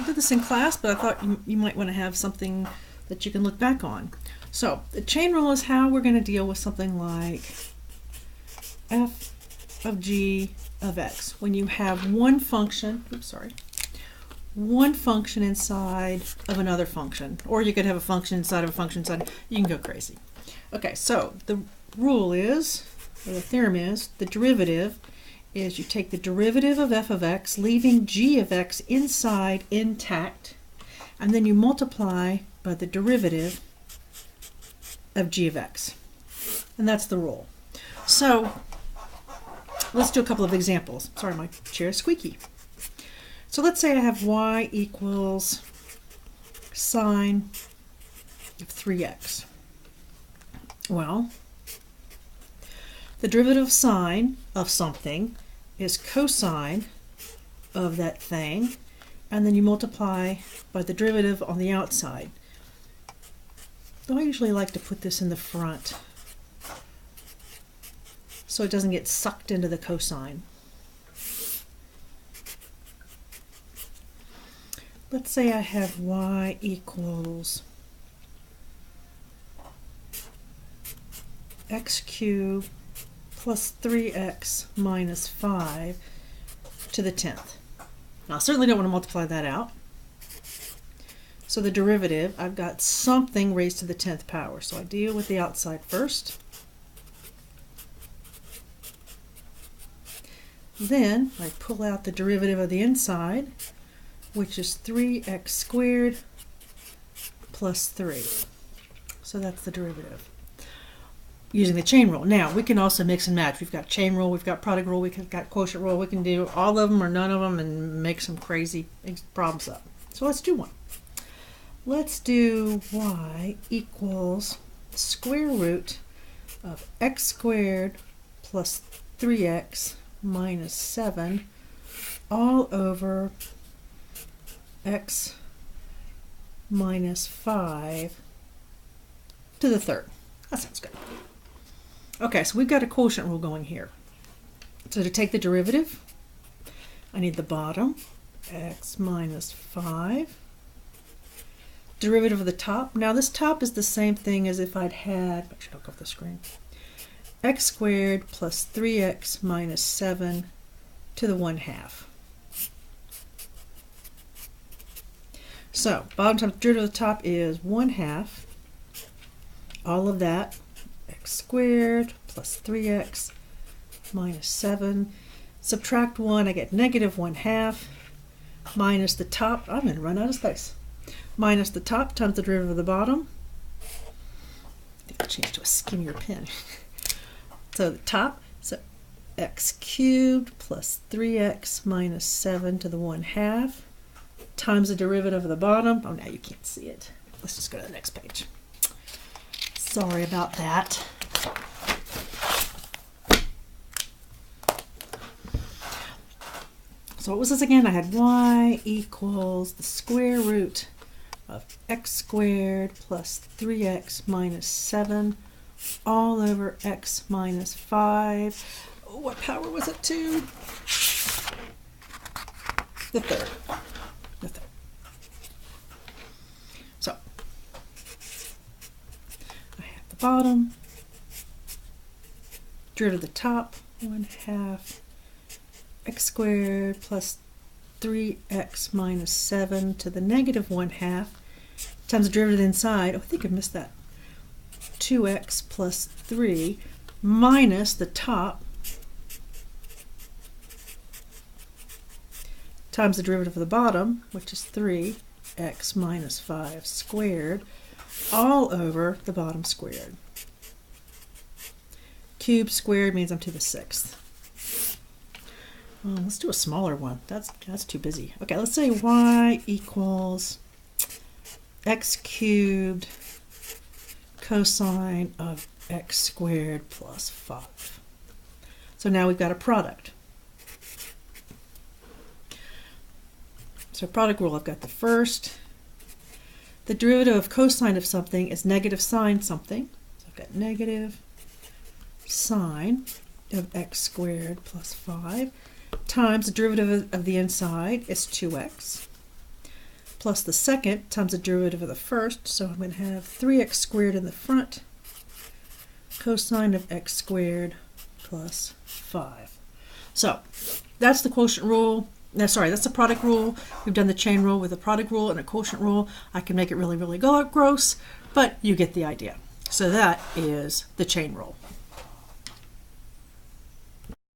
did this in class, but I thought you might want to have something that you can look back on. So the chain rule is how we're going to deal with something like f of g of x. When you have one function, one function inside of another function, or you could have a function inside of a function inside, you can go crazy. Okay, so the rule is, or the theorem is, the derivative is you take the derivative of f of x, leaving g of x inside intact, and then you multiply by the derivative of g of x. And that's the rule. So let's do a couple of examples. Sorry, my chair is squeaky. So let's say I have y equals sine of 3x. Well, the derivative of sine of something is cosine of that thing, and then you multiply by the derivative on the outside. I usually like to put this in the front so it doesn't get sucked into the cosine. Let's say I have y equals x cubed plus 3x minus 5 to the 10th. Now I certainly don't want to multiply that out. So the derivative, I've got something raised to the 10th power. So I deal with the outside first. Then I pull out the derivative of the inside, which is 3x squared plus 3. So that's the derivative, using the chain rule. Now, we can also mix and match. We've got chain rule, we've got product rule, we've got quotient rule. We can do all of them or none of them and make some crazy problems up. So let's do one. Let's do y equals the square root of x squared plus 3x minus 7 all over x minus 5 to the third. That sounds good. Okay, so we've got a quotient rule going here. So to take the derivative, I need the bottom, x minus 5. Derivative of the top. Now this top is the same thing as if I'd had, make sure I don't go off the screen, x squared plus 3x minus 7 to the 1/2. So bottom times derivative of the top is 1/2. All of that, x squared plus 3x minus 7. Subtract 1, I get negative 1/2 minus the top. I'm going to run out of space. Minus the top times the derivative of the bottom. I think I'll change to a skinnier pen. So the top, so x cubed plus 3x minus 7 to the 1/2 times the derivative of the bottom. Oh, now you can't see it. Let's just go to the next page. Sorry about that. So what was this again? I had y equals the square root of x squared plus 3x minus 7 all over x minus 5. Oh, what power was it to? The third. The third. So I have the bottom, derivative of the top, 1/2 x squared plus 3x minus 7 to the negative 1/2 times the derivative inside. Oh, I think I missed that. 2x plus 3 minus the top times the derivative of the bottom, which is 3x minus 5 squared, all over the bottom squared. Cube squared means I'm to the 6th. Let's do a smaller one. That's too busy. Okay, let's say y equals x cubed cosine of x squared plus 5. So now we've got a product. So product rule, I've got the first. The derivative of cosine of something is negative sine something. So I've got negative sine of x squared plus 5 times the derivative of the inside is 2x plus the second times the derivative of the first. So I'm going to have 3x squared in the front, cosine of x squared plus 5. So that's the quotient rule. No, sorry, that's the product rule. We've done the chain rule with a product rule and a quotient rule. I can make it really, really gross, but you get the idea. So that is the chain rule.